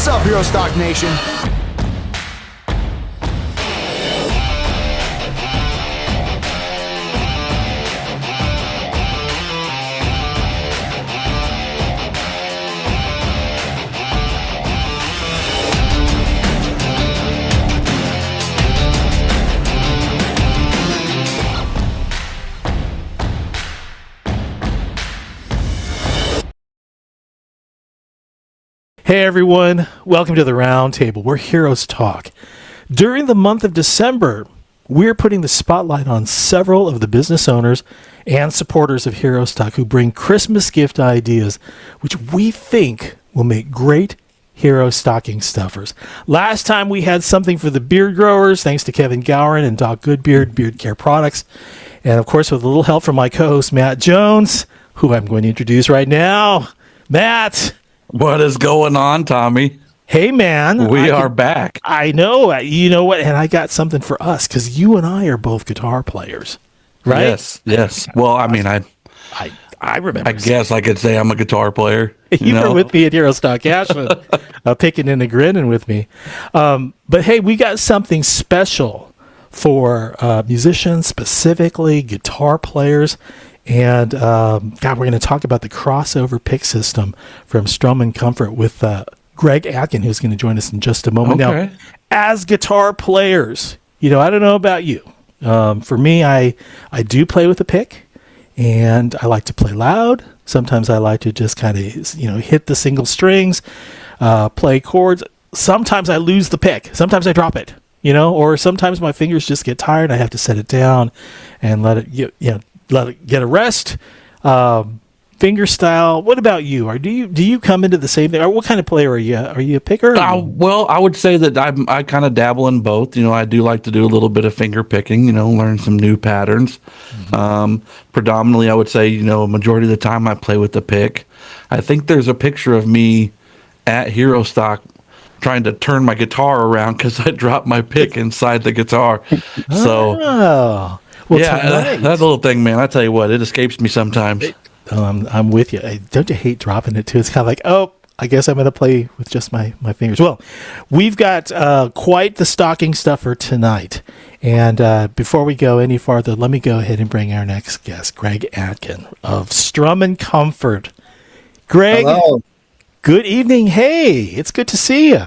up, Herostock Nation? Hey everyone, welcome to the Round Table. We're Heroes Talk. During the month of December, we're putting the spotlight on several of the business owners and supporters of Herostock who bring Christmas gift ideas, which we think will make great hero stocking stuffers. Last time we had something for the beard growers, thanks to Kevin Gowron and Doc Goodbeard Beard Care Products. And of course, with a little help from my co-host, Matt Jones, who I'm going to introduce right now. Matt! What is going on, Tommy? Hey, man. We are back. I know. You know what? And I got something for us because you and I are both guitar players, right? Yes. Well, I mean, I remember. I guess I could say I'm a guitar player. You were with me at Herostock Ashland, picking and grinning with me. But hey, we got something special for musicians, specifically guitar players. And, God, we're going to talk about the crossover pick system from Strum-n-Comfort with Greg Atkin, who's going to join us in just a moment. Okay. Now, as guitar players, I don't know about you. For me, I do play with a pick, and I like to play loud. Sometimes I like to just kind of, hit the single strings, play chords. Sometimes I lose the pick. Sometimes I drop it, or sometimes my fingers just get tired. I have to set it down and let it, let it get a rest. Finger style. What about you? Or do you come into the same thing? Or what kind of player are you? Are you a picker? Well, I would say that I kind of dabble in both. I do like to do a little bit of finger picking. Learn some new patterns. Mm-hmm. Predominantly, I would say a majority of the time I play with the pick. I think there's a picture of me at Herostock trying to turn my guitar around because I dropped my pick inside the guitar. So. Well, yeah, that little thing, man, I tell you what, it escapes me sometimes. I'm with you. Don't you hate dropping it, too? It's kind of like, oh, I guess I'm going to play with just my fingers. Well, we've got quite the stocking stuffer tonight. And before we go any farther, let me go ahead and bring our next guest, Greg Atkin of Strum-n-Comfort. Greg, hello. Good evening. Hey, it's good to see you.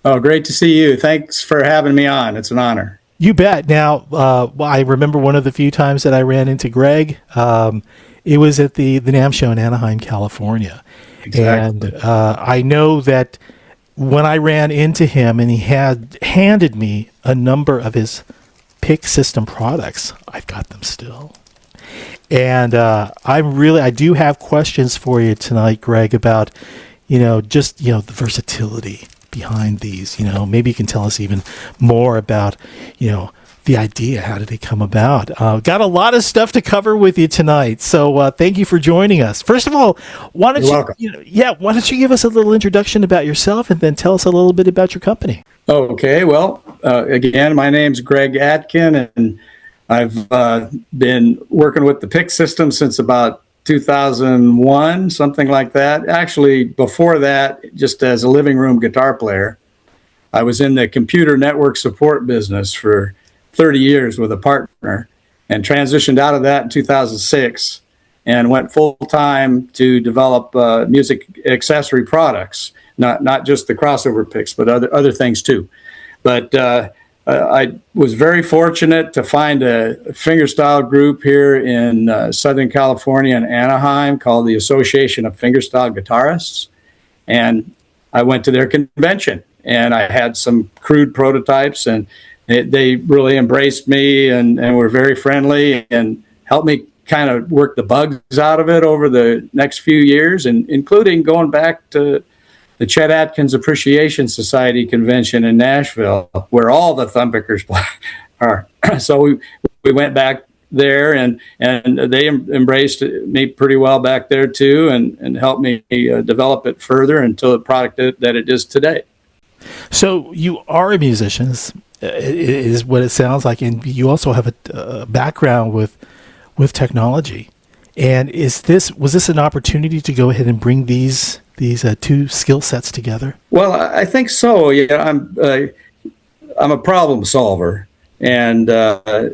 Oh, great to see you. Thanks for having me on. It's an honor. You bet. Now, I remember one of the few times that I ran into Greg. It was at the NAMM show in Anaheim, California. Exactly. And I know that when I ran into him and he had handed me a number of his pick system products, I've got them still. And I do have questions for you tonight, Greg, about, the versatility behind these. Maybe you can tell us even more about the idea. How did it come about? Got a lot of stuff to cover with you tonight, so thank you for joining us. First of all, why don't you give us a little introduction about yourself and then tell us a little bit about your company? Okay, well, again, my name's Greg Atkin, and I've been working with the pick system since about 2001, something like that. Actually, before that, just as a living room guitar player, I was in the computer network support business for 30 years with a partner and transitioned out of that in 2006 and went full-time to develop music accessory products, not just the crossover picks, but other things too. But I was very fortunate to find a fingerstyle group here in Southern California in Anaheim called the Association of Fingerstyle Guitarists. And I went to their convention and I had some crude prototypes, and they really embraced me and were very friendly and helped me kind of work the bugs out of it over the next few years, and including going back to the Chet Atkins Appreciation Society convention in Nashville, where all the thumb pickers are. So we went back there, and they embraced me pretty well back there too, and helped me develop it further until the product that it is today. So you are a musician, is what it sounds like, and you also have a background with technology. And was this an opportunity to go ahead and bring these these two skill sets together? Well, I think so. Yeah, I'm a problem solver, and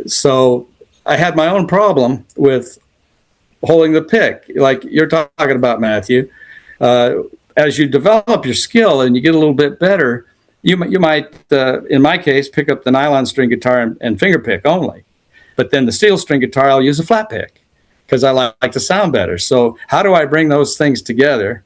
so I had my own problem with holding the pick, like you're talking about, Matthew. As you develop your skill and you get a little bit better, you might, in my case, pick up the nylon string guitar and finger pick only. But then the steel string guitar, I'll use a flat pick because I like to sound better. So how do I bring those things together?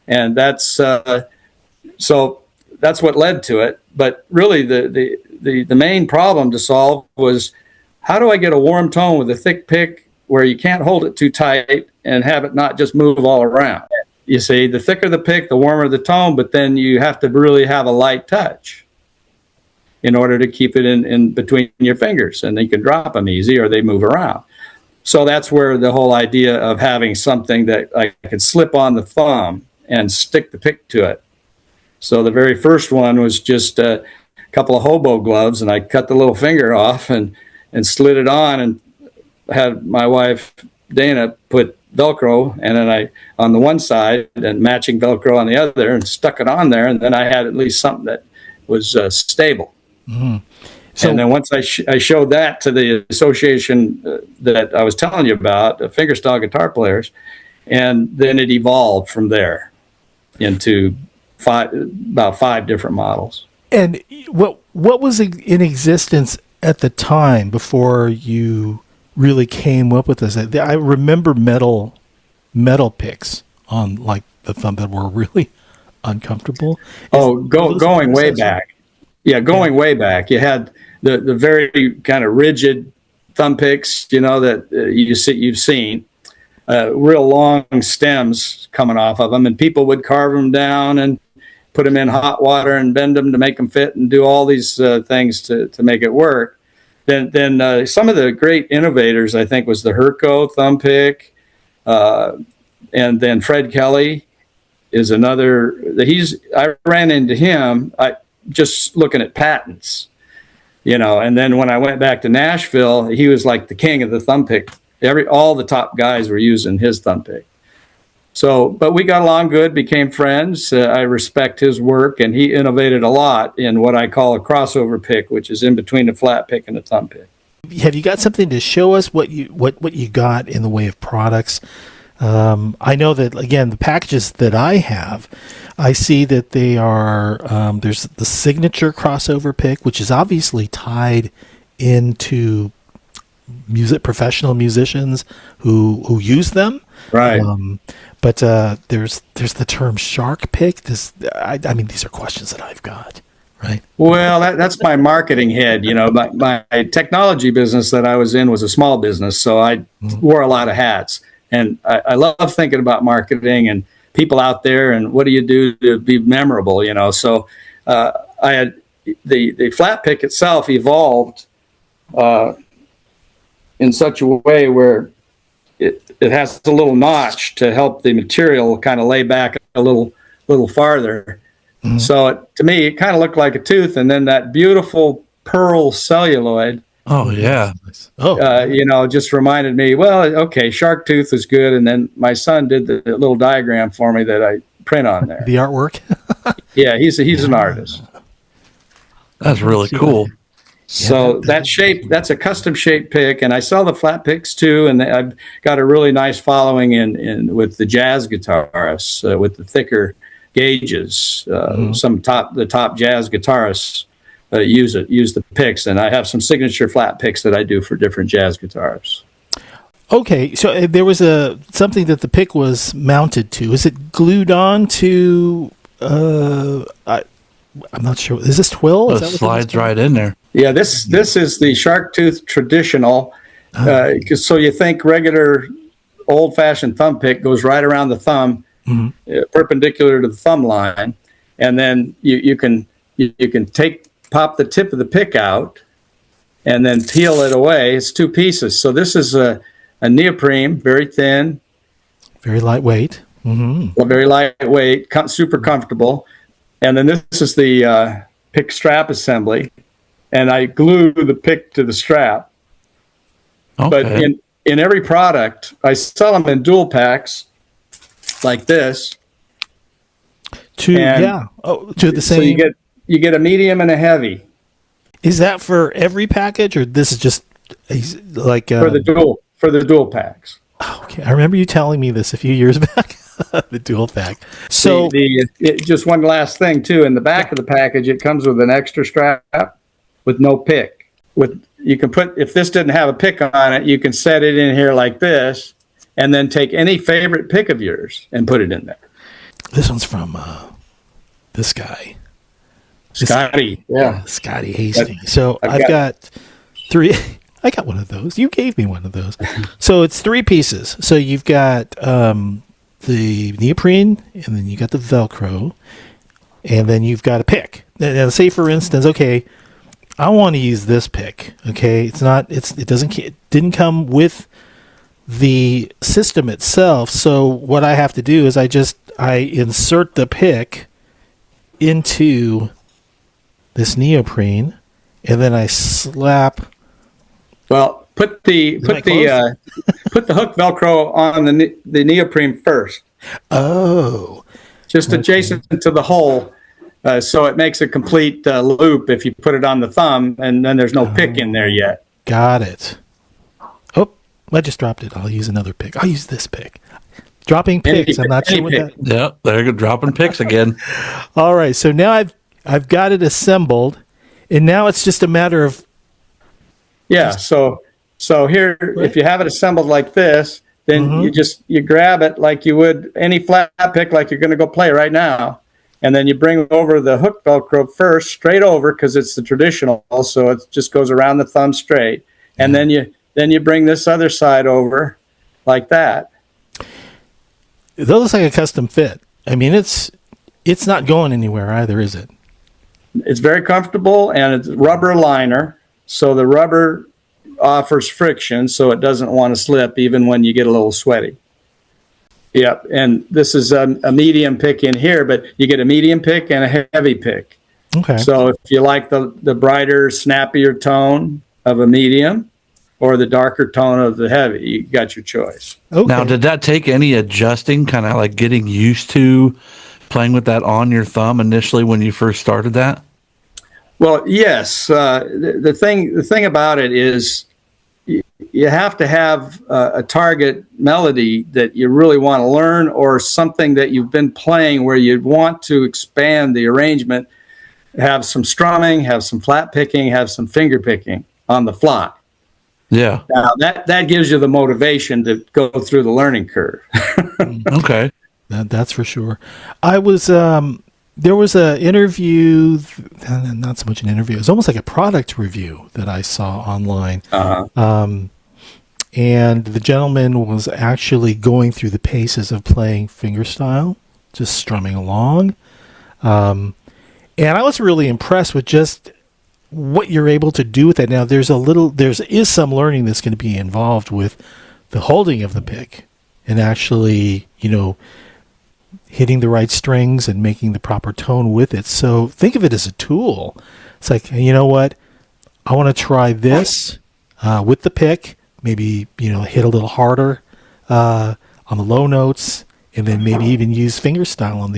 And that's so that's what led to it. But really, the main problem to solve was, how do I get a warm tone with a thick pick where you can't hold it too tight and have it not just move all around? You see, the thicker the pick, the warmer the tone, but then you have to really have a light touch in order to keep it in between your fingers, and you can drop them easy or they move around. So that's where the whole idea of having something that I could slip on the thumb and stick the pick to it. So the very first one was just a couple of hobo gloves, and I cut the little finger off and slid it on, and had my wife Dana put Velcro, and then I on the one side and matching Velcro on the other, and stuck it on there, and then I had at least something that was stable. Mm-hmm. So, and then once I showed that to the association that I was telling you about, fingerstyle guitar players, and then it evolved from there into about five different models. And what was in existence at the time before you really came up with this? I remember metal picks on like the thumb that were really uncomfortable. Going way back. Yeah, going way back. You had the very kind of rigid thumb picks, that you've seen, real long stems coming off of them, and people would carve them down and put them in hot water and bend them to make them fit and do all these things to make it work. Then some of the great innovators, I think, was the Herco thumb pick, and then Fred Kelly is another. I ran into him just looking at patents, and then when I went back to Nashville, he was like the king of the thumb pick. All the top guys were using his thumb pick. So, but we got along good, became friends. I respect his work, and he innovated a lot in what I call a crossover pick, which is in between a flat pick and a thumb pick. Have you got something to show us what you got in the way of products? I know that, again, the packages that I have, I see that they are, there's the signature crossover pick, which is obviously tied into professional musicians who use them. Right. But there's the term shark pick. I mean, these are questions that I've got, right? Well, that's my marketing head. My technology business that I was in was a small business, so I wore a lot of hats. And I love thinking about marketing and people out there and what do you do to be memorable, So I had the flat pick itself evolved in such a way where it has a little notch to help the material kind of lay back a little farther. Mm-hmm. So to me, it kind of looked like a tooth, and then that beautiful pearl celluloid. Oh yeah. Just reminded me, well, okay, shark tooth is good. And then my son did the little diagram for me that I print on there. The artwork. Yeah, he's an artist. That's really cool. So that shape, that's a custom shaped pick, and I sell the flat picks too. And I've got a really nice following in with the jazz guitarists with the thicker gauges. The top jazz guitarists use the picks, and I have some signature flat picks that I do for different jazz guitarists. Okay, so there was something that the pick was mounted to. Is it glued on to? I'm not sure. Is this twill? It slides right in there. Yeah, this is the shark tooth traditional. So you think regular old-fashioned thumb pick goes right around the thumb, perpendicular to the thumb line, and then you can pop the tip of the pick out and then peel it away. It's two pieces. So this is a neoprene, very thin, very lightweight, very lightweight, super comfortable. And then this is the pick strap assembly, and I glue the pick to the strap. Okay. But in every product, I sell them in dual packs like this, To the So same. you get a medium and a heavy Is that for every package, or this is just like for the dual packs. Okay, I remember you telling me this a few years back. The dual pack. So Just one last thing too. In the back of the package, it comes with an extra strap with no pick. You can put, if this didn't have a pick on it, you can set it in here like this, and then take any favorite pick of yours and put it in there. This one's from this guy, Scotty. Scotty Hastings. So I've got 3. I got one of those. You gave me one of those. So it's 3 pieces. So you've got the neoprene, and then you got the Velcro, and then you've got a pick. Now, say for instance, okay, I want to use this pick. Okay, it didn't come with the system itself. So what I have to do is I insert the pick into this neoprene, and then I slap. Well, put the hook Velcro on the neoprene first. Oh, just adjacent to the hole, so it makes a complete loop if you put it on the thumb, and then there's no pick in there yet. Got it. Oh, I just dropped it. I'll use another pick. I'll use this pick. Dropping picks. I'm not sure what that. Yep, there you go, dropping picks again. All right, so now I've got it assembled, and now it's just a matter of. Yeah. So here, if you have it assembled like this, then you grab it like you would any flat pick, like you're going to go play right now, and then you bring over the hook Velcro first, straight over, because it's the traditional. So it just goes around the thumb straight, and then you bring this other side over, like that. That looks like a custom fit. I mean, it's not going anywhere either, is it? It's very comfortable, and it's rubber liner. So the rubber offers friction, so it doesn't want to slip even when you get a little sweaty. Yep, and this is a medium pick in here, but you get a medium pick and a heavy pick. Okay. So if you like the brighter, snappier tone of a medium or the darker tone of the heavy, you got your choice. Okay. Now, did that take any adjusting, kind of like getting used to playing with that on your thumb initially when you first started that? Well, yes. The thing about it is you have to have a target melody that you really want to learn, or something that you've been playing where you'd want to expand the arrangement, have some strumming, have some flat picking, have some finger picking on the fly. Yeah. Now, that gives you the motivation to go through the learning curve. Okay. That's for sure. I was there was an interview, not so much an interview, it was almost like a product review that I saw online. And the gentleman was actually going through the paces of playing fingerstyle, just strumming along. And I was really impressed with just what you're able to do with that. Now, there is some learning that's going to be involved with the holding of the pick and actually, hitting the right strings and making the proper tone with it. So think of it as a tool. It's like, you know what? I want to try this with the pick. Maybe, hit a little harder on the low notes, and then maybe even use fingerstyle on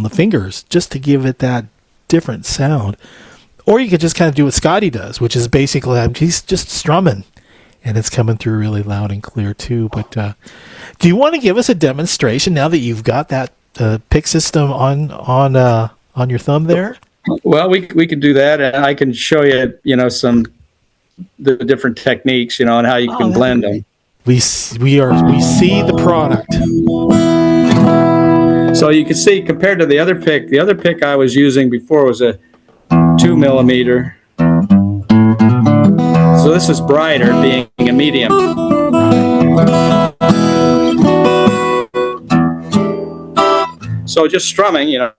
the fingers just to give it that different sound. Or you could just kind of do what Scotty does, which is basically he's just strumming, and it's coming through really loud and clear too. But do you want to give us a demonstration now that you've got that pick system on your thumb there? Well, we could do that, and I can show you, the different techniques, and how you can blend them. We see the product. So you can see, compared to the other pick I was using before was a 2 millimeter. So this is brighter, being a medium. So just strumming, and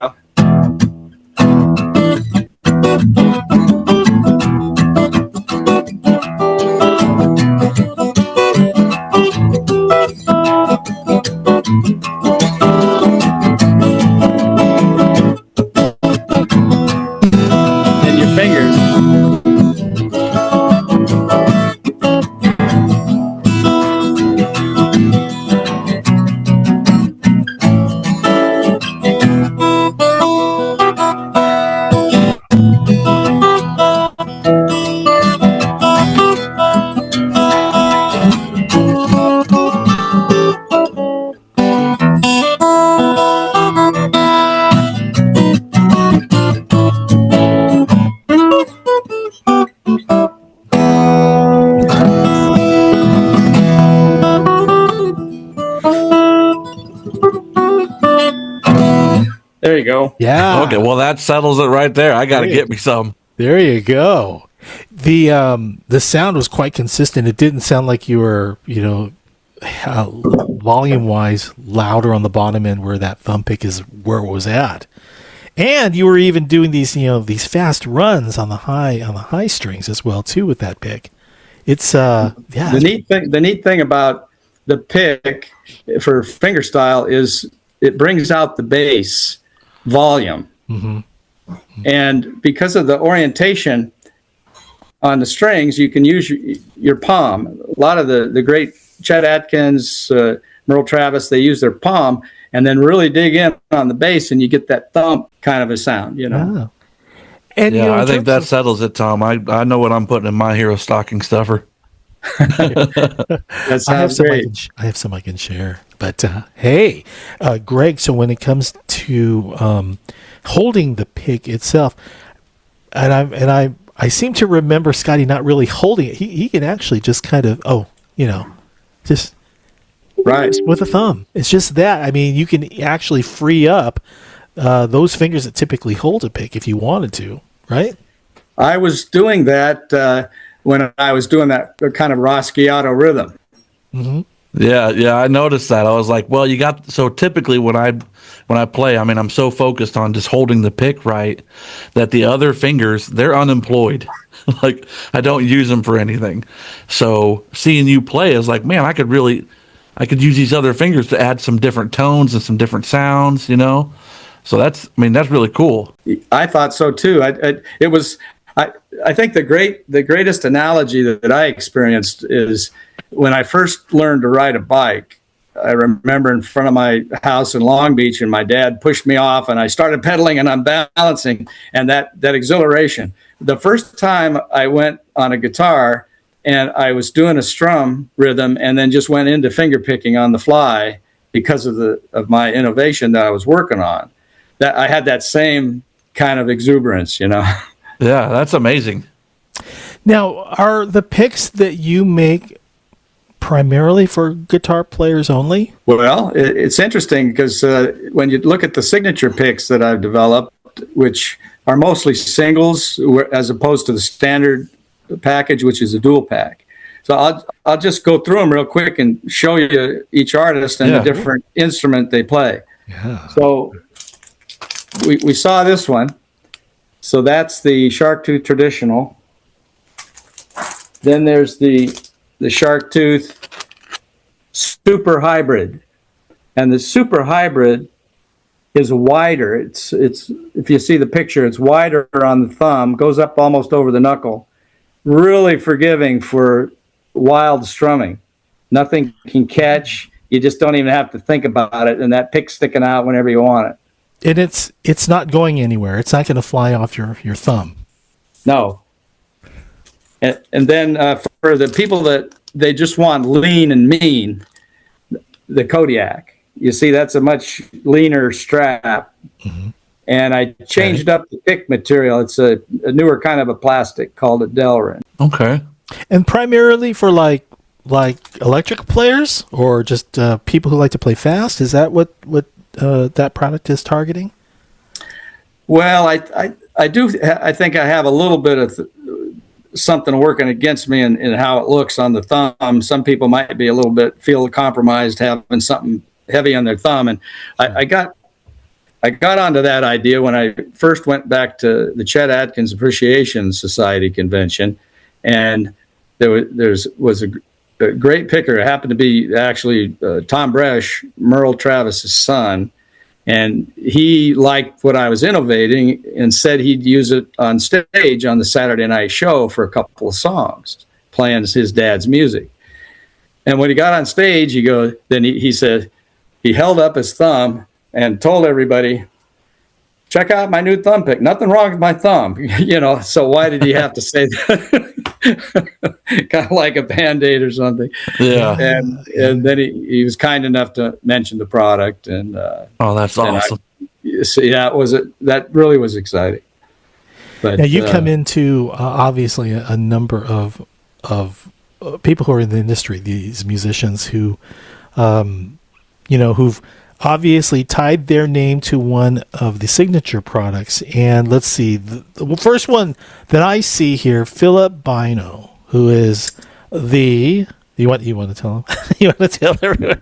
your fingers. you go. Yeah. Okay, well that settles it right there. I got to Great. get me some. There you go. The sound was quite consistent. It didn't sound like you were, volume wise louder on the bottom end where that thumb pick is where it was at. And you were even doing these, these fast runs on the high strings as well too with that pick. It's The neat thing about the pick for fingerstyle is it brings out the bass volume. Mm-hmm. And because of the orientation on the strings, you can use your palm. A lot of the great Chet Atkins, Merle Travis, they use their palm and then really dig in on the bass, and you get that thump kind of a sound, Oh. And Yeah, I think that settles it, Tom. I know what I'm putting in my HEROSTOCKing stuffer. That I have sounds great. I have some I can share. But hey, Greg. So when it comes to holding the pick itself, and I seem to remember Scotty not really holding it. He can actually just kind of just Right. with a thumb. It's just that. I mean, you can actually free up those fingers that typically hold a pick if you wanted to, right? I was doing that when I was doing that kind of Roschiato rhythm. Mm-hmm. Yeah, I noticed that. I was like, well, so typically when I play, I mean, I'm so focused on just holding the pick right that the other fingers, they're unemployed. Like I don't use them for anything. So seeing you play is like, man, I could use these other fingers to add some different tones and some different sounds, So that's really cool. I thought so too. I think the greatest analogy that I experienced is when I first learned to ride a bike. I remember in front of my house in Long Beach, and my dad pushed me off, and I started pedaling and I'm balancing, and that exhilaration. The first time I went on a guitar and I was doing a strum rhythm and then just went into finger picking on the fly because of my innovation that I was working on. That I had that same kind of exuberance, Yeah, that's amazing. Now, are the picks that you make primarily for guitar players only? Well, it's interesting because when you look at the signature picks that I've developed, which are mostly singles as opposed to the standard package, which is a dual pack. So I'll just go through them real quick and show you each artist and the different instrument they play. Yeah. So we saw this one. So that's the Shark Tooth Traditional. Then there's the Shark Tooth Super Hybrid. And the Super Hybrid is wider. It's if you see the picture, it's wider on the thumb, goes up almost over the knuckle. Really forgiving for wild strumming. Nothing can catch. You just don't even have to think about it, and that pick's sticking out whenever you want it. And it's not going anywhere. It's not going to fly off your thumb. No. And then for the people that they just want lean and mean, the Kodiak. You see, that's a much leaner strap. Mm-hmm. And I changed up the pick material. It's a newer kind of a plastic called a Delrin. Okay. And primarily for like electric players or just people who like to play fast? Is that what that product is targeting? Well, I do. I think I have a little bit of something working against me in how it looks on the thumb. Some people might be a little bit feel compromised having something heavy on their thumb, and I got onto that idea when I first went back to the Chet Atkins Appreciation Society convention, and there was a great picker. It happened to be actually Tom Bresch, Merle Travis's son, and he liked what I was innovating and said he'd use it on stage on the Saturday night show for a couple of songs, playing his dad's music. And when he got on stage, he said, he held up his thumb and told everybody, check out my new thumb pick. Nothing wrong with my thumb. So why did he have to say that? Kind of like a Band-Aid or something. Yeah. And then he was kind enough to mention the product. And that's awesome. That really was exciting. But now you come into obviously a number of people who are in the industry, these musicians who, who've obviously tied their name to one of the signature products. And let's see, the first one that I see here, Philip Bino, who is the, you want to tell him? You want to tell everyone?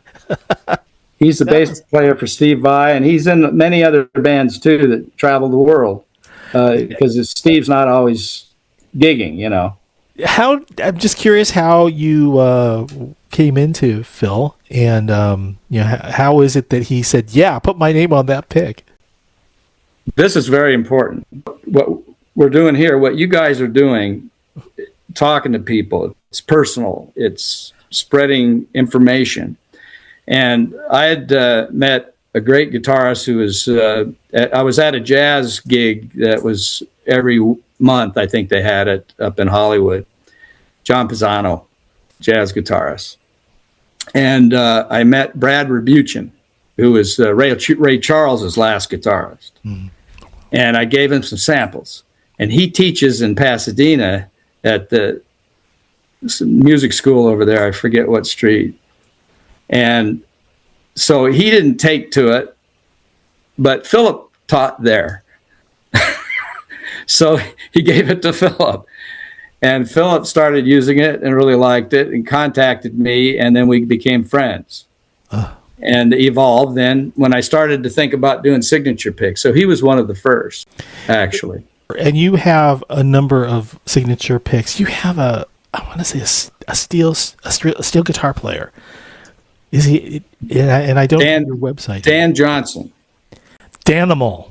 He's the bass player for Steve Vai, and he's in many other bands too that travel the world, because Steve's not always gigging, you know. I'm just curious how you came into Phil, and how is it that he said, "Yeah, put my name on that pick"? This is very important. What we're doing here, what you guys are doing, talking to people, it's personal. It's spreading information. And I had met a great guitarist who was. I was at a jazz gig that was every month. I think they had it up in Hollywood. John Pisano, jazz guitarist. And I met Brad Rebuchin, who was Ray Charles's last guitarist. Mm-hmm. And I gave him some samples. And he teaches in Pasadena at the music school over there. I forget what street. And so he didn't take to it, but Philip taught there. So he gave it to Philip. And Philip started using it and really liked it and contacted me, and then we became friends. And evolved then when I started to think about doing signature picks. So he was one of the first, actually. And you have a number of signature picks. You have I want to say a steel guitar player. Is he? And I don't know your website. Dan Johnson. Danimal.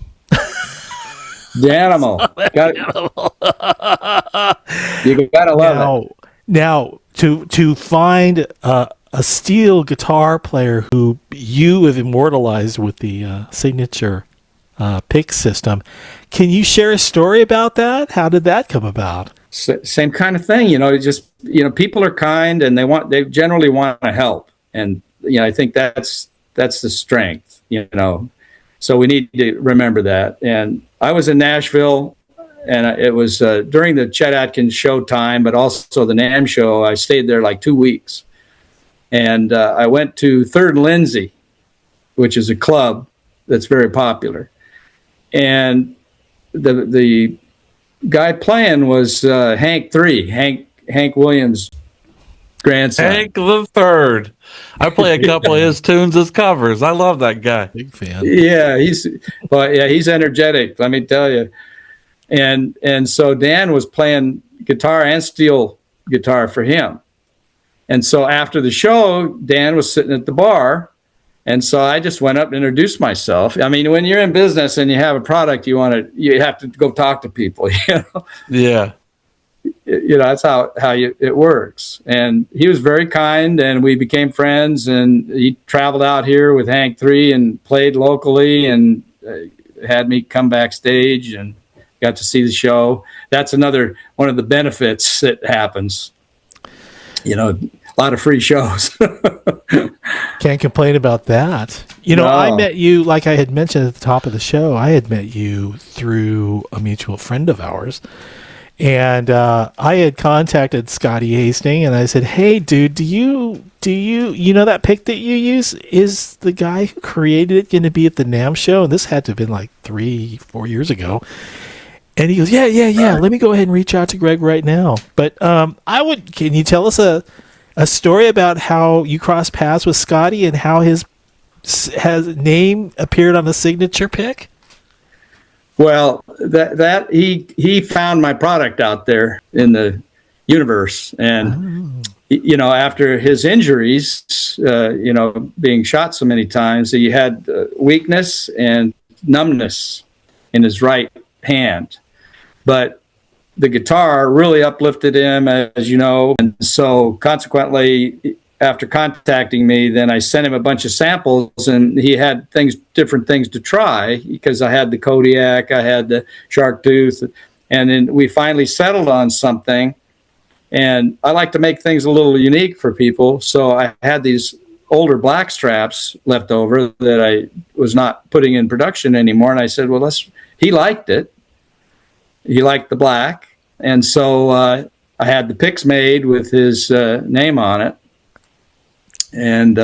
Danimal. You gotta love it. Now, to find a steel guitar player who you have immortalized with the signature pick system, can you share a story about that? How did that come about? Same kind of thing, people are kind and they generally want to help, and I think that's the strength, so we need to remember that. And I was in Nashville, and it was during the Chet Atkins show time, but also the NAMM show. I stayed there like 2 weeks, and I went to Third and Lindsay, which is a club that's very popular, and the guy playing was Hank Williams' grandson. Hank the Third. I play a couple of his tunes as covers. I love that guy. Big fan. Yeah, he's energetic, let me tell you. And so Dan was playing guitar and steel guitar for him. And so after the show, Dan was sitting at the bar. And so I just went up and introduced myself. I mean, when you're in business and you have a product, you have to go talk to people, Yeah. That's how it works. And he was very kind, and we became friends, and he traveled out here with Hank 3 and played locally, and had me come backstage and got to see the show. That's another one of the benefits that happens. A lot of free shows. Can't complain about that. No. I met you, like I had mentioned at the top of the show, I had met you through a mutual friend of ours. And I had contacted Scotty Hastings, and I said, "Hey, dude, do you that pick that you use, is the guy who created it going to be at the NAMM show?" And this had to have been like 3-4 years ago. And he goes, "Yeah. Let me go ahead and reach out to Greg right now." But can you tell us a story about how you crossed paths with Scotty and how his name appeared on the signature pick? Well, that he found my product out there in the universe, and after his injuries, being shot so many times, he had weakness and numbness in his right hand, but the guitar really uplifted him, as you know, and so consequently, after contacting me, then I sent him a bunch of samples, and he had different things to try, because I had the Kodiak, I had the Shark Tooth, and then we finally settled on something. And I like to make things a little unique for people, so I had these older black straps left over that I was not putting in production anymore, and I said, well, he liked it. He liked the black, and so I had the picks made with his name on it. And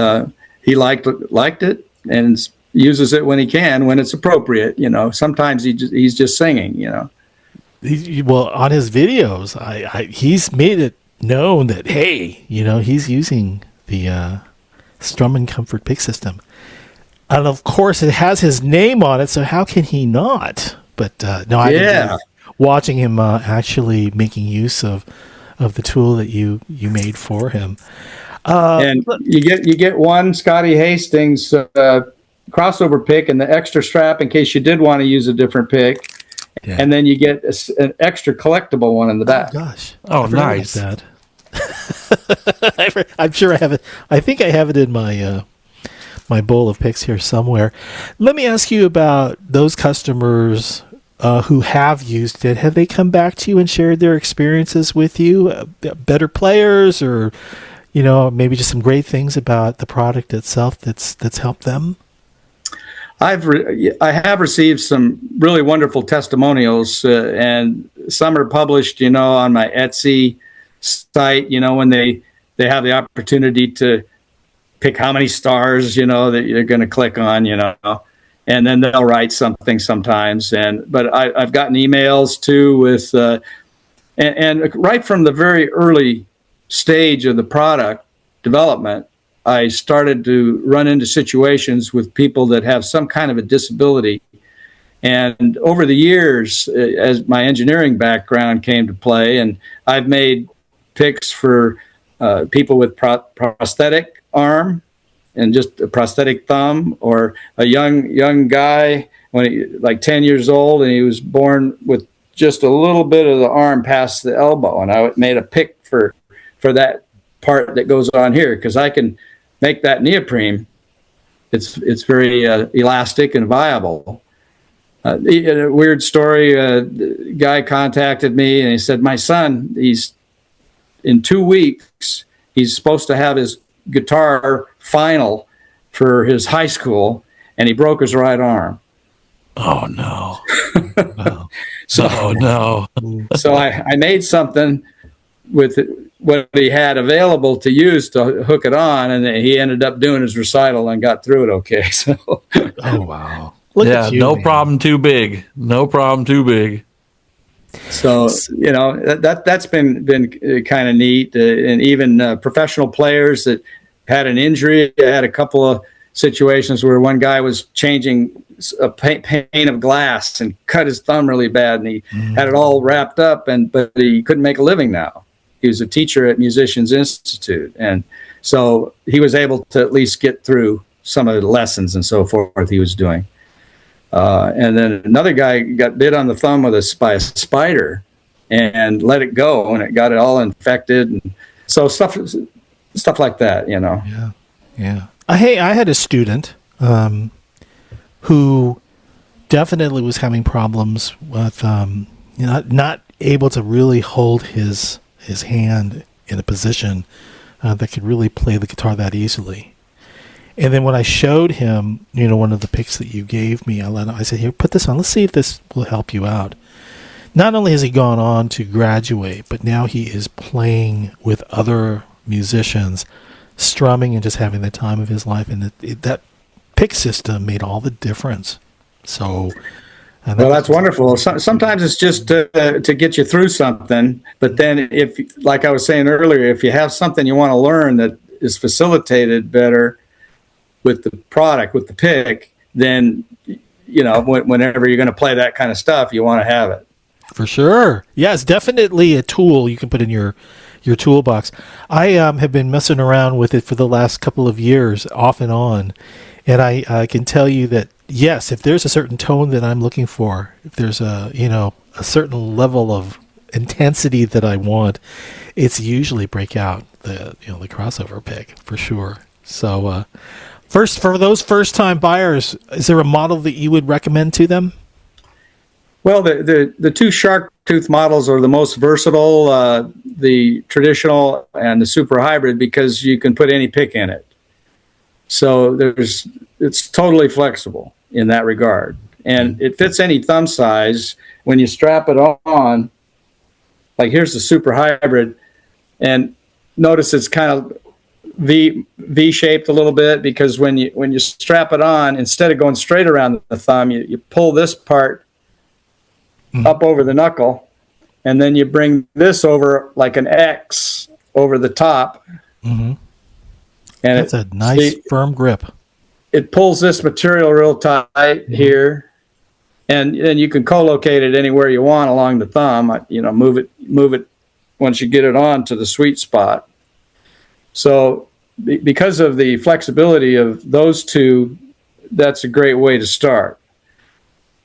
he liked it, and uses it when he can, when it's appropriate. Sometimes he's just singing. Well, on his videos, he's made it known that, hey, he's using the Strum-n-Comfort pick system, and of course it has his name on it. So how can he not? But no, I enjoyed watching him actually making use of the tool that you made for him. And you get one Scotty Hastings crossover pick and the extra strap in case you did want to use a different pick. Yeah. And then you get an extra collectible one in the back. Oh, gosh. Oh, nice. That. I'm sure I have it. I think I have it in my my bowl of picks here somewhere. Let me ask you about those customers who have used it. Have they come back to you and shared their experiences with you? Better players, or maybe just some great things about the product itself that's helped them? I have received some really wonderful testimonials, and some are published, on my Etsy site. When they have the opportunity to pick how many stars, that you're going to click on, and then they'll write something sometimes. But I've gotten emails too with, and right from the very early stage of the product development, I started to run into situations with people that have some kind of a disability. And over the years, as my engineering background came to play, and I've made picks for people with prosthetic arm and just a prosthetic thumb, or a young guy when he like 10 years old, and he was born with just a little bit of the arm past the elbow. And I made a pick for that part that goes on here, because I can make that neoprene. It's very elastic and viable. A weird story. A guy contacted me and he said, my son, in 2 weeks, he's supposed to have his guitar final for his high school, and he broke his right arm. Oh no. Wow. Oh no. So I made something with what he had available to use to hook it on, and he ended up doing his recital and got through it okay. So oh wow. Look at you, no man. problem too big. No problem too big. So that's been kind of neat, and even professional players that had an injury. I had a couple of situations where one guy was changing a pane of glass and cut his thumb really bad, and he had it all wrapped up, but he couldn't make a living now. He was a teacher at Musicians Institute, and so he was able to at least get through some of the lessons and so forth he was doing. And then another guy got bit on the thumb by a spider and let it go, and it got it all infected. And so stuff like that, Yeah. Hey, I had a student who definitely was having problems with not able to really hold his hand in a position that could really play the guitar that easily. And then when I showed him, one of the picks that you gave me, I said, here, put this on. Let's see if this will help you out. Not only has he gone on to graduate, but now he is playing with other musicians, strumming and just having the time of his life. And that pick system made all the difference. So, well, that's wonderful. Sometimes it's just to get you through something. But then if, like I was saying earlier, if you have something you want to learn that is facilitated better with the product, with the pick, then, whenever you're going to play that kind of stuff, you want to have it. For sure. Yeah, it's definitely a tool you can put in your toolbox. I have been messing around with it for the last couple of years, off and on. And I can tell you that, yes, if there's a certain tone that I'm looking for, if there's a certain level of intensity that I want, it's usually break out the crossover pick for sure. So first, for those first-time buyers, is there a model that you would recommend to them? Well, the two shark tooth models are the most versatile, the traditional and the super hybrid, because you can put any pick in it. So it's totally flexible in that regard, and it fits any thumb size. When you strap it on, like here's the super hybrid, and notice it's kind of V-shaped a little bit, because when you strap it on, instead of going straight around the thumb, you pull this part up over the knuckle, and then you bring this over like an X over the top. Mm-hmm. And that's a nice firm grip. It pulls this material real tight here, and you can co-locate it anywhere you want along the thumb. Move it once you get it on to the sweet spot. So because of the flexibility of those two, that's a great way to start.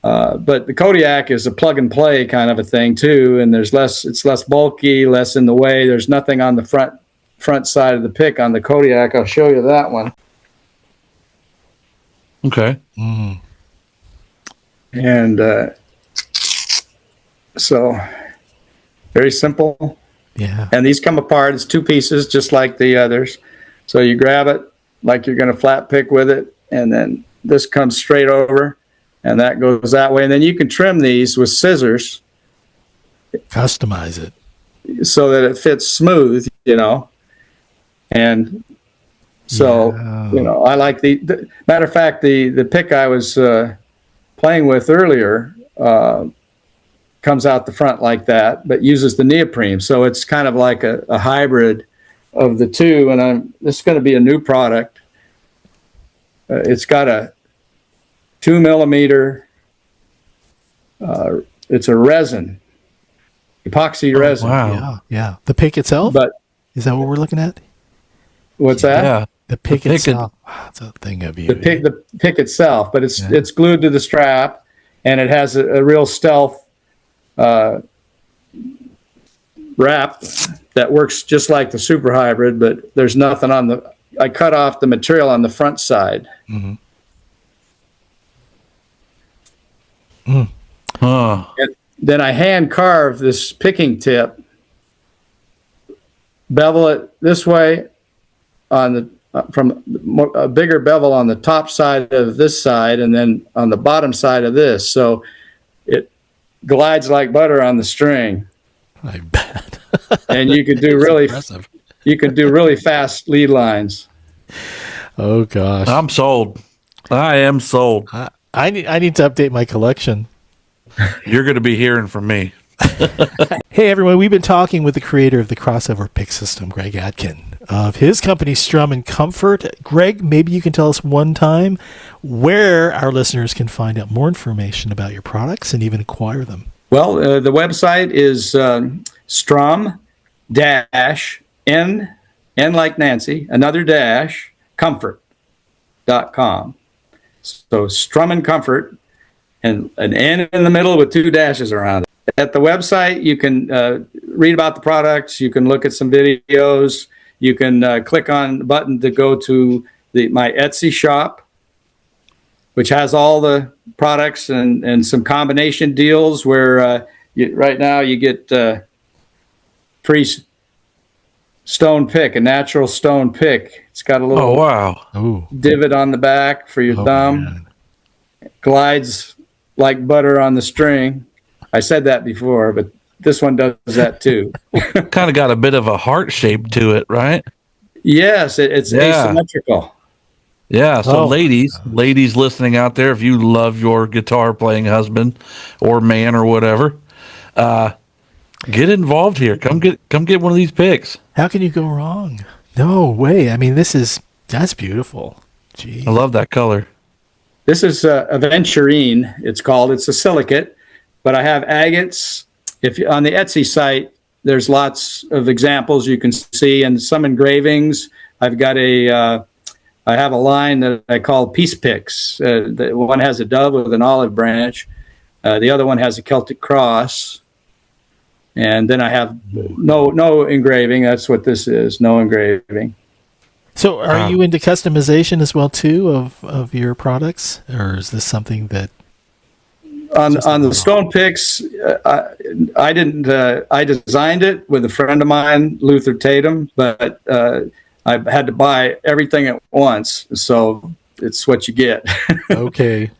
But the Kodiak is a plug and play kind of a thing too, and it's less bulky, less in the way. There's nothing on the front side of the pick on the Kodiak. I'll show you that one. Okay. Mm. And so very simple. Yeah. And these come apart. It's two pieces, just like the others. So you grab it like you're going to flat pick with it, and then this comes straight over, and that goes that way. And then you can trim these with scissors. Customize it. So that it fits smooth, And so, I like the matter of fact, the pick I was playing with earlier comes out the front like that, but uses the neoprene. So it's kind of like a hybrid of the two. And this is going to be a new product. It's got a 2 millimeter. It's a resin, epoxy resin. Wow. Yeah. The pick itself. But is that what we're looking at? What's that? Yeah. The pick itself. It's a thing of beauty. The pick itself, but it's glued to the strap, and it has a real stealth wrap that works just like the Super Hybrid, but there's nothing I cut off the material on the front side. Mm-hmm. And then I hand carve this picking tip, bevel it this way from a bigger bevel on the top side of this side, and then on the bottom side of this. So it glides like butter on the string. I bet. And you could do really fast lead lines. Oh gosh. I'm sold. I am sold. I need to update my collection. You're going to be hearing from me. Hey everyone, we've been talking with the creator of the crossover pick system, Greg Atkin, of his company Strum-n-Comfort. Greg, maybe you can tell us one time where our listeners can find out more information about your products and even acquire them. Well, the website is Strum-N like Nancy, another dash, comfort.com. So Strum-n-Comfort, and an N in the middle with 2 dashes around it. At the website, you can read about the products. You can look at some videos. You can click on the button to go to my Etsy shop, which has all the products and some combination deals where right now you get free stone pick, a natural stone pick. It's got a little divot on the back for your thumb. Man. Glides like butter on the string. I said that before, but this one does that too. Kind of got a bit of a heart shape to it, right? Yes, it's asymmetrical. Yeah, so ladies listening out there, if you love your guitar playing husband or man or whatever, get involved here. Come get one of these picks. How can you go wrong? No way. I mean, that's beautiful. Gee. I love that color. This is aventurine, it's called. It's a silicate, but I have agates. If on the Etsy site, there's lots of examples you can see and some engravings. I've got I have a line that I call peace picks. The one has a dove with an olive branch. The other one has a Celtic cross. And then I have no engraving. That's what this is, no engraving. So are you into customization as well, too, of your products? Or is this something that... On the stone picks, I didn't. I designed it with a friend of mine, Luther Tatum, but I had to buy everything at once, so it's what you get. Okay.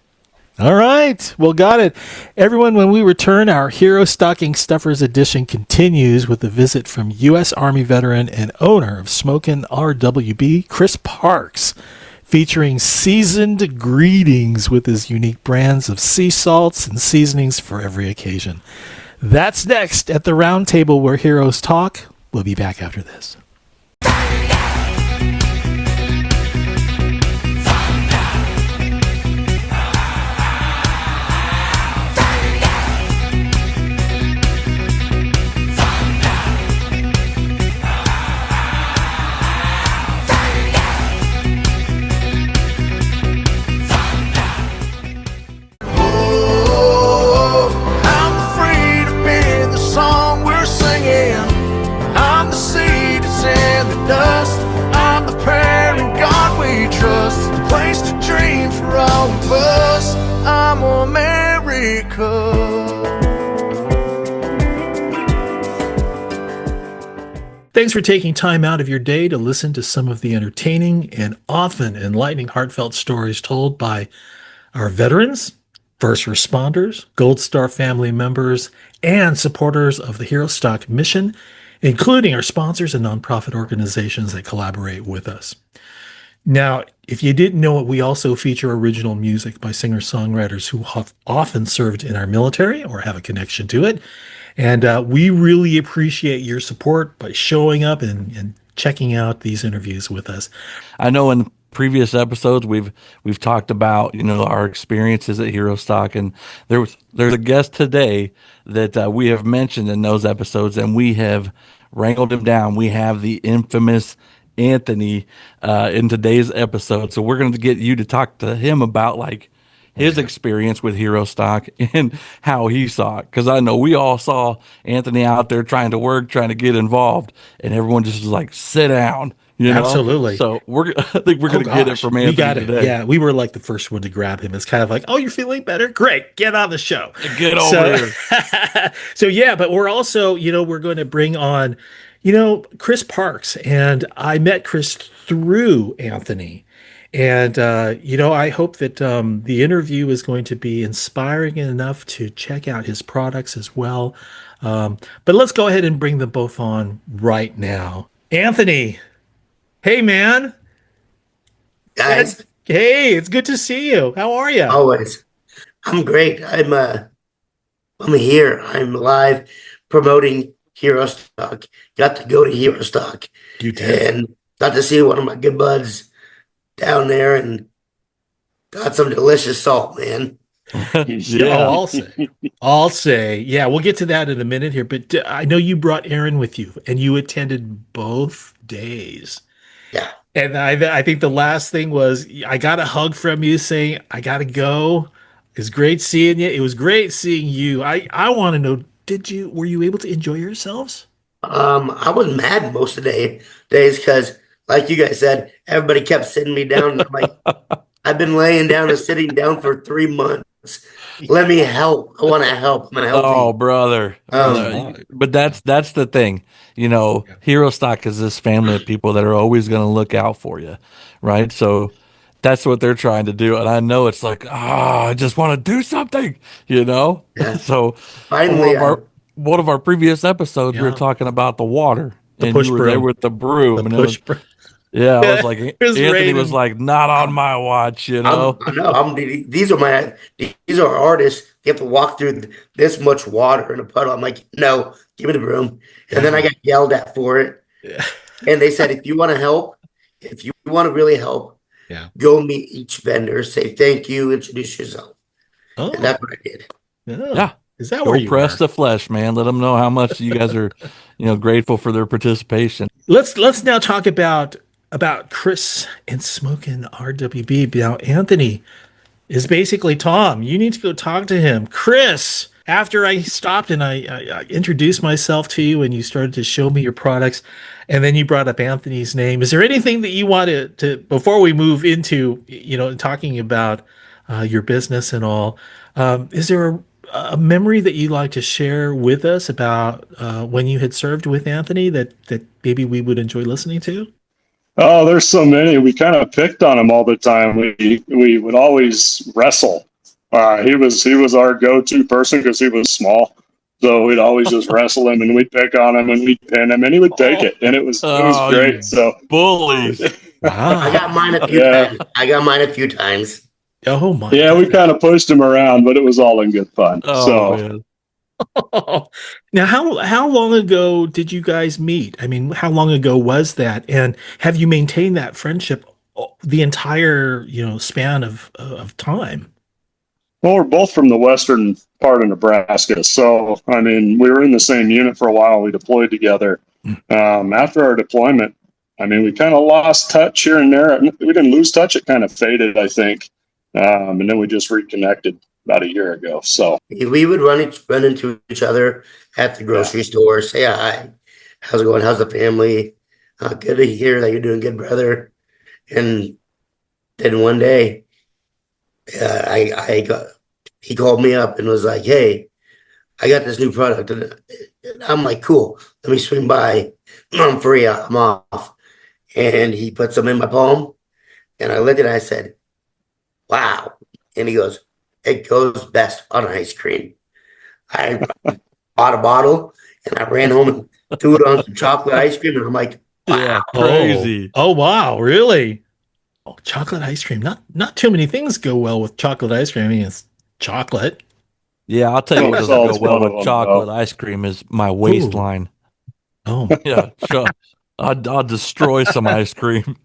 All right. Well, got it. Everyone, when we return, our Hero Stocking Stuffers edition continues with a visit from U.S. Army veteran and owner of Smokin RWB, Chris Parks, featuring seasoned greetings with his unique brands of sea salts and seasonings for every occasion. That's next at the round table where heroes talk. We'll be back after this. Thanks for taking time out of your day to listen to some of the entertaining and often enlightening heartfelt stories told by our veterans, first responders, Gold Star family members, and supporters of the HEROSTOCK mission, including our sponsors and nonprofit organizations that collaborate with us. Now, if you didn't know it, we also feature original music by singer-songwriters who have often served in our military or have a connection to it. And we really appreciate your support by showing up and checking out these interviews with us. I know in previous episodes we've talked about our experiences at HEROSTOCK, and there's a guest today that we have mentioned in those episodes, and we have wrangled him down. We have the infamous Anthony in today's episode, so we're going to get you to talk to him about his experience with HEROSTOCK and how he saw it. Because I know we all saw Anthony out there trying to work, trying to get involved, and everyone just was like, sit down. Absolutely. So I think we're going to get it from Anthony we got it today. Yeah, we were like the first one to grab him. It's kind of like, oh, you're feeling better? Great. Get on the show. Get over here. So, yeah, but we're also, we're going to bring on, Chris Parks. And I met Chris through Anthony. And, I hope that the interview is going to be inspiring enough to check out his products as well. But let's go ahead and bring them both on right now. Anthony, hey, man. Guys. Hey, it's good to see you. How are you? Always. I'm great. I'm here. I'm live promoting HEROSTOCK. Got to go to HEROSTOCK. You did. And got to see one of my good buds down there and got some delicious salt, man. Yeah. I'll say. Yeah, we'll get to that in a minute here. But I know you brought Aaron with you, and you attended both days. Yeah. And I think the last thing was I got a hug from you saying, I got to go. It's great seeing you. It was great seeing you. I want to know, were you able to enjoy yourselves? I was mad most of the days because, like you guys said, everybody kept sitting me down. I'm like, I've been laying down and sitting down for 3 months. Let me help. I want to help. I'm going to help Oh, you. brother. But that's the thing. HEROSTOCK is this family of people that are always going to look out for you, right? So that's what they're trying to do. And I know it's like, I just want to do something, Yeah. So Finally, one of our previous episodes, we were talking about the water. And push you were broom. there with the broom. The and push broom. Yeah, I was like, was Anthony raining. was like, not on my watch, I know. These are artists. You have to walk through this much water in a puddle. I'm like, no, give me the broom. And then I got yelled at for it. Yeah. And they said, if you want to help, if you want to really help, go meet each vendor, say thank you, introduce yourself. Oh. And that's what I did. Yeah. Is that Go where you press were? the flesh, man. Let them know how much you guys are, grateful for their participation. Let's now talk about Chris and Smokin RWB. Now, Anthony is basically Tom. You need to go talk to him. Chris, after I stopped and I introduced myself to you and you started to show me your products, and then you brought up Anthony's name. Is there anything that you wanted to, before we move into, talking about your business and all, is there a memory that you'd like to share with us about when you had served with Anthony that maybe we would enjoy listening to? Oh, there's so many. We kind of picked on him all the time. We would always wrestle. He was our go-to person because he was small. So we'd always just wrestle him, and we'd pick on him, and we'd pin him, and he would take it, and it was great. You So bullies. Wow. I got mine a few times. I got mine a few times. Oh my. yeah, we goodness. kind of pushed him around, but it was all in good fun. Oh, so man. Now, how long ago did you guys meet? I mean, how long ago was that? And have you maintained that friendship the entire, span of time? well, we're both from the western part of Nebraska, so I mean, we were in the same unit for a while. We deployed together. After our deployment, I mean, we kind of lost touch here and there. We didn't lose touch; it kind of faded, I think. And then we just reconnected about a year ago. So We would run into each other at the grocery store, say hi, how's it going? How's the family? Good to hear that you're doing good, brother. And then one day, he called me up and was like, "Hey, I got this new product," and I'm like, "Cool, let me swing by. I'm free. I'm off." And he put some in my palm, and I looked at it. And I said, "Wow!" And he goes, "It goes best on ice cream." I bought a bottle and I ran home and threw it on some chocolate ice cream, and I'm like, Yeah, crazy. Oh, wow, really? Oh, chocolate ice cream. Not too many things go well with chocolate ice cream. I mean, it's chocolate. Yeah, I'll tell you what Salt doesn't go is well one of with them, chocolate though. ice cream is my waistline. Oh, Yeah, sure. I'll destroy some ice cream.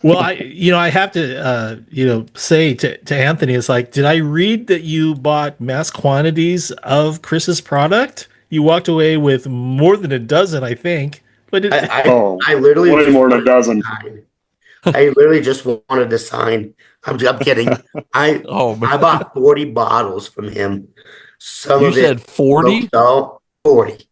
well, I have to, say to Anthony, it's like, did I read that you bought mass quantities of Chris's product? You walked away with more than a dozen, I think. But I literally way just more than a wanted to dozen. sign. I literally just wanted to sign. I'm kidding. I Oh, man. bought 40 bottles from him. Some You of it said 40? smoked out 40.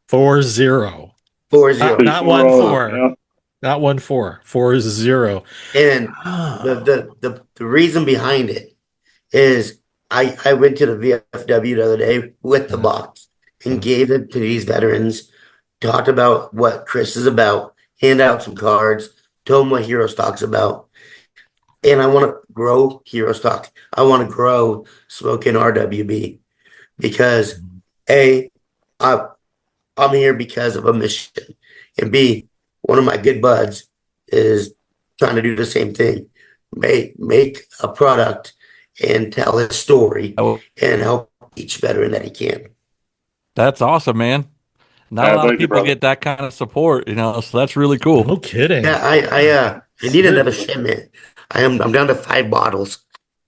4-0. 40. Not 1-4. Yeah. Not 1-4. 4-0. And Ah. the reason behind it is I went to the VFW the other day with the box and gave it to these veterans, talked about what Chris is about, hand out some cards, told them what HEROSTOCK's about. And I want to grow HEROSTOCK. I want to grow Smokin RWB because I'm here because of a mission, and B, one of my good buds is trying to do the same thing, make a product and tell his story and help each veteran that he can. That's awesome, man. Not a lot Thank of you, people brother. get that kind of support, so that's really cool. No kidding. Yeah, I need another shipment. I'm down to 5 bottles.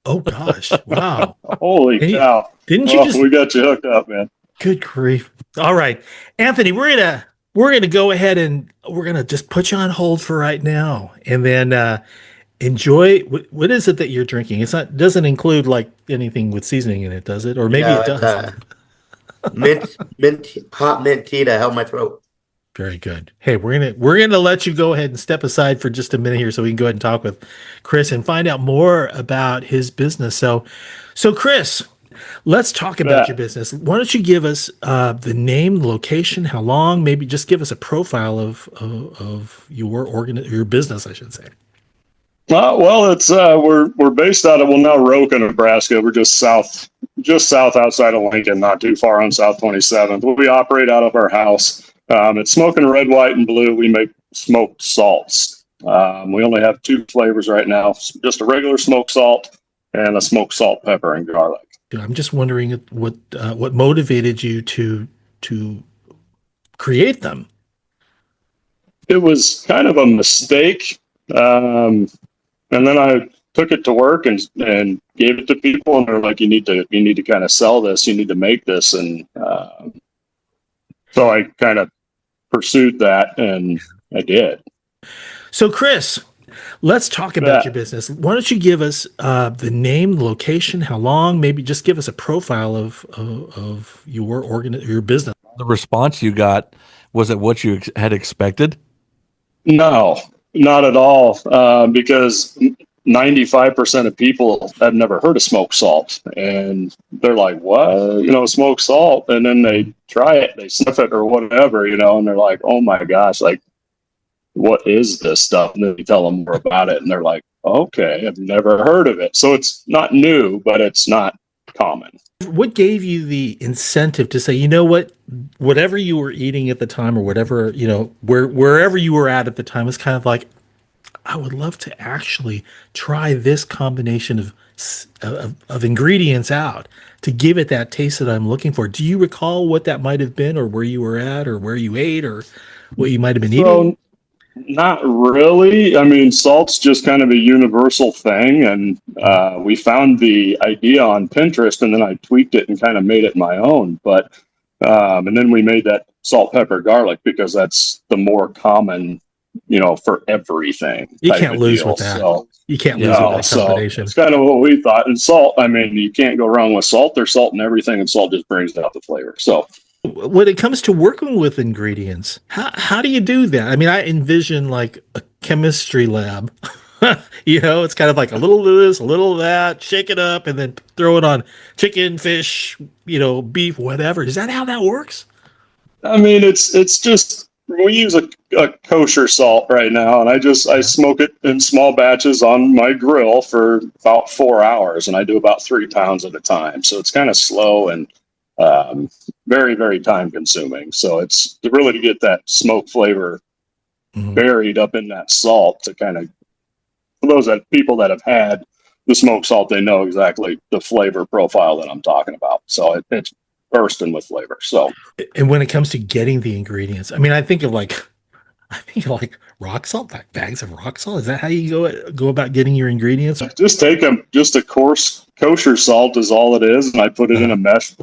Oh gosh! Wow. Holy Hey, cow! didn't you just? We got you hooked up, man. Good grief! All right, Anthony, we're gonna go ahead and we're gonna just put you on hold for right now, and then enjoy. What is it that you're drinking? Doesn't include like anything with seasoning in it, does it? Or maybe it It's does. hot mint tea to help my throat. Very good. Hey, we're gonna let you go ahead and step aside for just a minute here, so we can go ahead and talk with Chris and find out more about his business. So Chris, let's talk about your business. Why don't you give us the name, the location, how long? Maybe just give us a profile of your business, I should say. Well, it's we're based out of Roca, Nebraska. We're just south outside of Lincoln, not too far on South 27th. We operate out of our house. It's Smokin red, white, and blue. We make smoked salts. We only have 2 flavors right now: just a regular smoked salt and a smoked salt, pepper, and garlic. I'm just wondering what motivated you to create them. It was kind of a mistake, and then I took it to work and gave it to people, and they're like, "You need to kind of sell this. You need to make this," and so I kind of pursued that, and I did. So, Chris, let's talk about your business. Why don't you give us the name, the location, how long? Maybe just give us a profile of your business. The response you got, was it what you had expected? No, not at all, because 95% of people have never heard of smoked salt, and they're like, "What? Smoked salt?" And then they try it, they sniff it or whatever, and they're like, "Oh my gosh, like, what is this stuff?" And then you tell them more about it, and they're like, "Okay, I've never heard of it." So it's not new, but it's not common. What gave you the incentive to say, you know what, whatever you were eating at the time, or whatever, wherever you were at the time, was kind of like, I would love to actually try this combination of ingredients out to give it that taste that I'm looking for. Do you recall what that might have been, or where you were at, or where you ate, or what you might have been eating? Not really. I mean, salt's just kind of a universal thing, and we found the idea on Pinterest, and then I tweaked it and kind of made it my own. But and then we made that salt, pepper, garlic because that's the more common, for everything. You can't lose with that. So, you can't lose with that combination. It's kind of what we thought. And salt, I mean, you can't go wrong with salt. There's salt in everything, and salt just brings out the flavor. So. When it comes to working with ingredients, how do you do that? I mean, I envision like a chemistry lab. It's kind of like a little of this, a little of that, shake it up, and then throw it on chicken, fish, beef, whatever. Is that how that works? I mean, it's just we use a kosher salt right now, and I smoke it in small batches on my grill for about 4 hours, and I do about 3 pounds at a time. So it's kind of slow and very, very time consuming. So it's really to get that smoke flavor buried up in that salt to kind of, for those people that have had the smoked salt, they know exactly the flavor profile that I'm talking about. So it's bursting with flavor. So, and when it comes to getting the ingredients, I mean, I think of like rock salt, like bags of rock salt. Is that how you go about getting your ingredients? Just take just a coarse kosher salt is all it is, and I put it in a mesh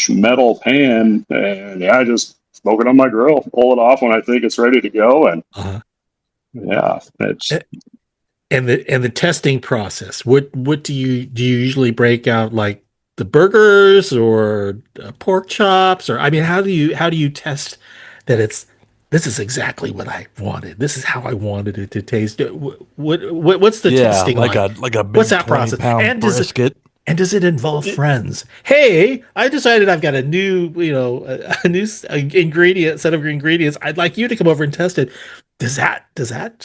metal pan, and I just smoke it on my grill, pull it off when I think it's ready to go, and it's. And the testing process. What do you usually break out, like the burgers or pork chops, or I mean, how do you test that this is exactly what I wanted. This is how I wanted it to taste. What's the testing like? Like a big what's that process? And brisket. Does it involve friends? Hey, I decided I've got a new, a new ingredient set of ingredients. I'd like you to come over and test it. Is that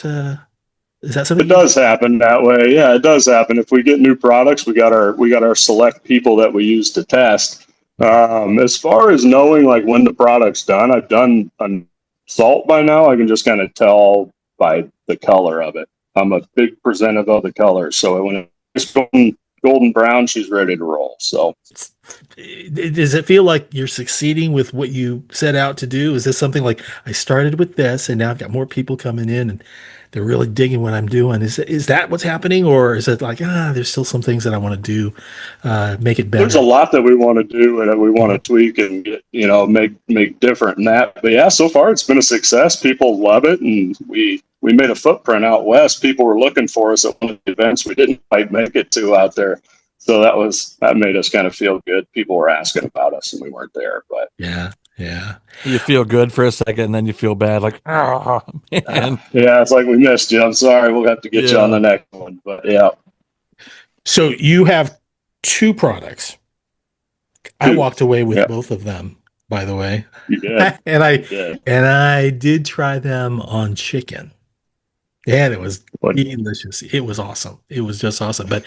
something? It does happen that way. Yeah, it does happen. If we get new products, we got our select people that we use to test. As far as knowing like when the product's done, I've done salt by now. I can just kind of tell by the color of it. I'm a big presenter of the colors, so when it's golden brown, she's ready to roll. So does it feel like you're succeeding with what you set out to do? Is this something like, I started with this and now I've got more people coming in and they're really digging what I'm doing? Is that what's happening? Or is it like, there's still some things that I want to do, make it better? There's a lot that we want to do and that we want to tweak and get, make different in that. But yeah, so far it's been a success. People love it. And we made a footprint out west. People were looking for us at one of the events we didn't quite make it to out there. So that made us kind of feel good. People were asking about us and we weren't there, but yeah. You feel good for a second and then you feel bad, like, oh man. Yeah, it's like we missed you. I'm sorry. We'll have to get you on the next one. But yeah. So you have 2 products. I walked away with both of them, by the way. You did. and I did try them on chicken. And it was delicious. It was awesome. It was just awesome. But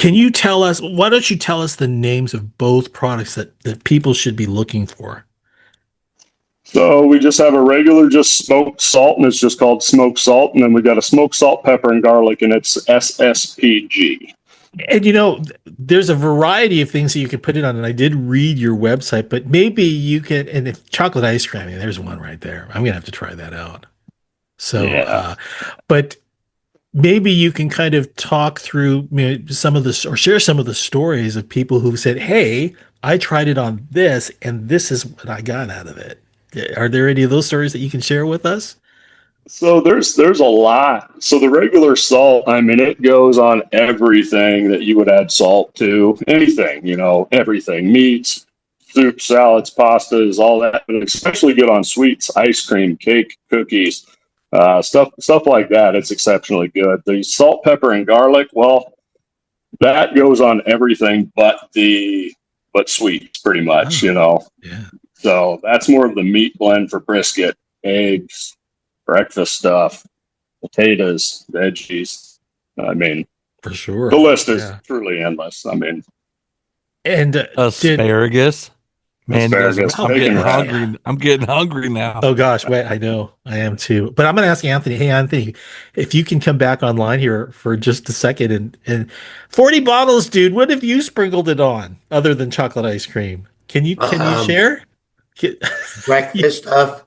why don't you tell us the names of both products that people should be looking for? So we just have a regular, just smoked salt, and it's just called smoked salt. And then we got a smoked salt, pepper, and garlic, and it's SSPG. And there's a variety of things that you can put it on. And I did read your website, but maybe you can, and if chocolate ice cream, there's one right there. I'm going to have to try that out. So, but maybe you can kind of talk through some of this, or share some of the stories of people who said, hey, I tried it on this and this is what I got out of it. Are there any of those stories that you can share with us? So there's a lot. So the regular salt, I mean, it goes on everything that you would add salt to, anything, everything, meats, soup, salads, pastas, all that, but especially good on sweets, ice cream, cake, cookies, stuff like that. It's exceptionally good. The salt, pepper, and garlic, well, that goes on everything but sweets, pretty much, Yeah. So that's more of the meat blend for brisket, eggs, breakfast stuff, potatoes, veggies. I mean, for sure. the list is truly endless. I mean, And Asparagus. Man, you guys, Asparagus, I'm bacon getting wrap. hungry. I'm getting hungry now. oh gosh, wait, I know I am too. But I'm going to ask Anthony. Hey, Anthony, if you can come back online here for just a second and 40 bottles, dude. What have you sprinkled it on other than chocolate ice cream? Can you share? Can- Breakfast stuff,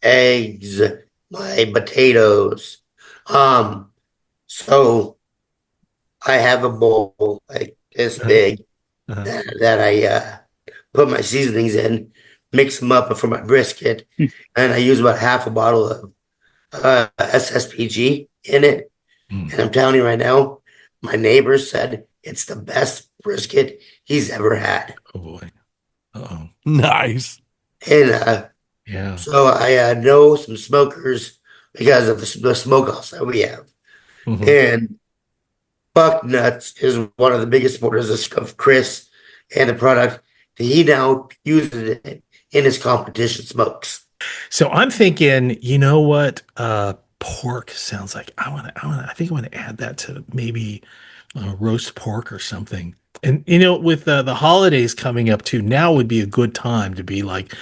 eggs, my potatoes. So I have a bowl like this big Uh-huh. that I put my seasonings in, mix them up for my brisket, and I use about half a bottle of SSPG in it. Mm. And I'm telling you right now, my neighbor said it's the best brisket he's ever had. Oh boy. Oh Nice. And yeah. so I know some smokers because of the smokehouse that we have. Mhm. And Bucknuts is one of the biggest supporters of Chris and the product. He now uses it in his competition smokes. So I'm thinking, you know what? Pork sounds like I think I want to add that to maybe roast pork or something. And with the holidays coming up too, now would be a good time to be like,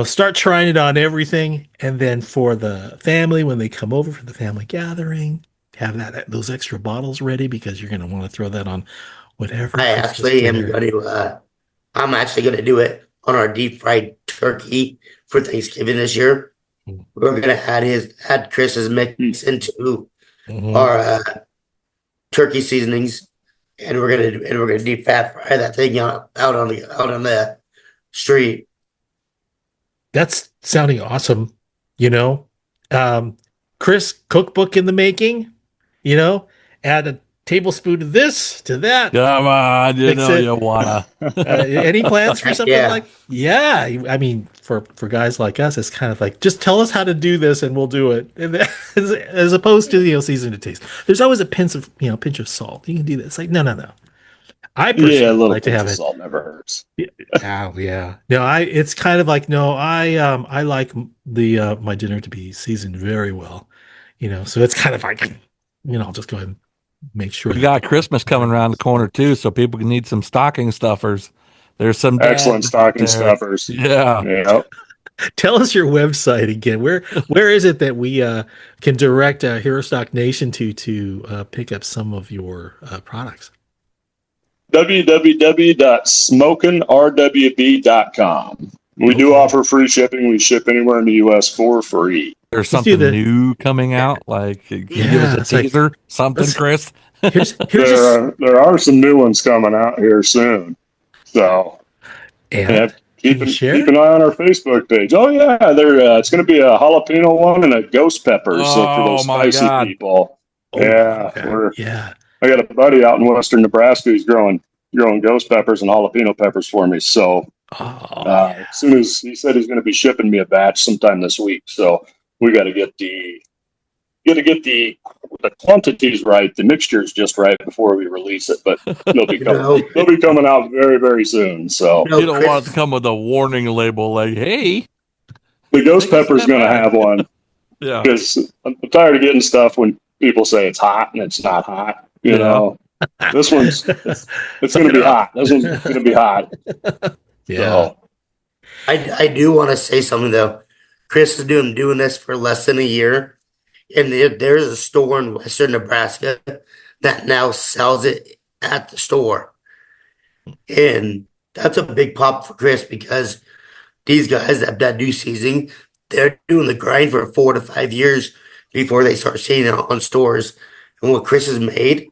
start trying it on everything, and then for the family when they come over for the family gathering, have those extra bottles ready because you're going to want to throw that on whatever I Christmas actually am dinner. going to. I'm actually going to do it on our deep fried turkey for Thanksgiving this year. Mm. We're going to add Chris's mix into Mhm. our turkey seasonings, and we're gonna deep fat fry that thing out on the street. That's sounding awesome. You know, Chris, cookbook in the making. Add a tablespoon of this to that. Come on, you Fix know it. you wanna. Any plans for Heck something yeah. like? Yeah, I mean, for guys like us, it's kind of like just tell us how to do this and we'll do it. And as opposed to season to taste. There's always a pinch of salt. You can do that. It's like no. I personally Yeah, a little like to pinch have of it. salt never hurts. Oh yeah. No, it's kind of like no, I like the my dinner to be seasoned very well. So it's kind of like I'll just go ahead and make sure We that got Christmas coming around the corner too, so people can need some stocking stuffers. There's some Excellent dads out stocking there. stuffers. Yeah. Yeah. tell us your website again. Where is it that we can direct Herostock Nation to pick up some of your products? www.smokinrwb.com. We do Okay. offer free shipping. We ship anywhere in the U.S. for free. There's Let's do something the new coming out. Like, can you give us a it's like teaser? Something, let's Chris? here's There are some new ones coming out here soon. So yeah, and can you keep share? an eye on our Facebook page. Oh yeah, it's going to be a jalapeno one and a ghost pepper. So for Oh those my spicy God. people, Oh, yeah, yeah. I got a buddy out in western Nebraska who's growing ghost peppers and jalapeno peppers for me. So Oh, as soon as he said he's going to be shipping me a batch sometime this week, so we got to get the quantities right, the mixtures just right before we release it. But they'll be coming out very very soon. So You don't want it to Chris, come with a warning label like, hey, the ghost take a pepper is step going to back. have one Yeah. because I'm tired of getting stuff when people say it's hot and it's not hot. Yeah. This one's it's Suck going it to be up. hot. This one's going to be hot. Yeah. So, I do want to say something though. Chris is doing this for less than a year, and there's a store in western Nebraska that now sells it at the store, and that's a big pop for Chris because these guys that do seasoning, they're doing the grind for 4 to 5 years before they start seeing it on stores. And what Chris has made,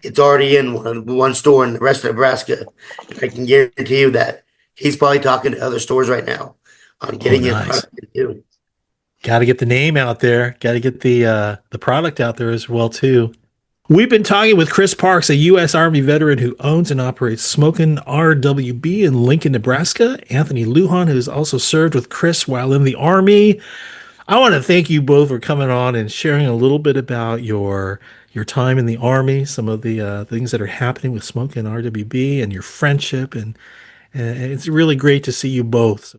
it's already in one store in the rest of Nebraska. And I can guarantee you that he's probably talking to other stores right now on getting his nice. product into. Got to get the name out there. Got to get the product out there as well too. We've been talking with Chris Parks, a U.S. Army veteran who owns and operates Smokin RWB in Lincoln, Nebraska. Anthony Lujan, who's also served with Chris while in the Army. I want to thank you both for coming on and sharing a little bit about your time in the Army, some of the things that are happening with Smokin RWB and your friendship. And it's really great to see you both.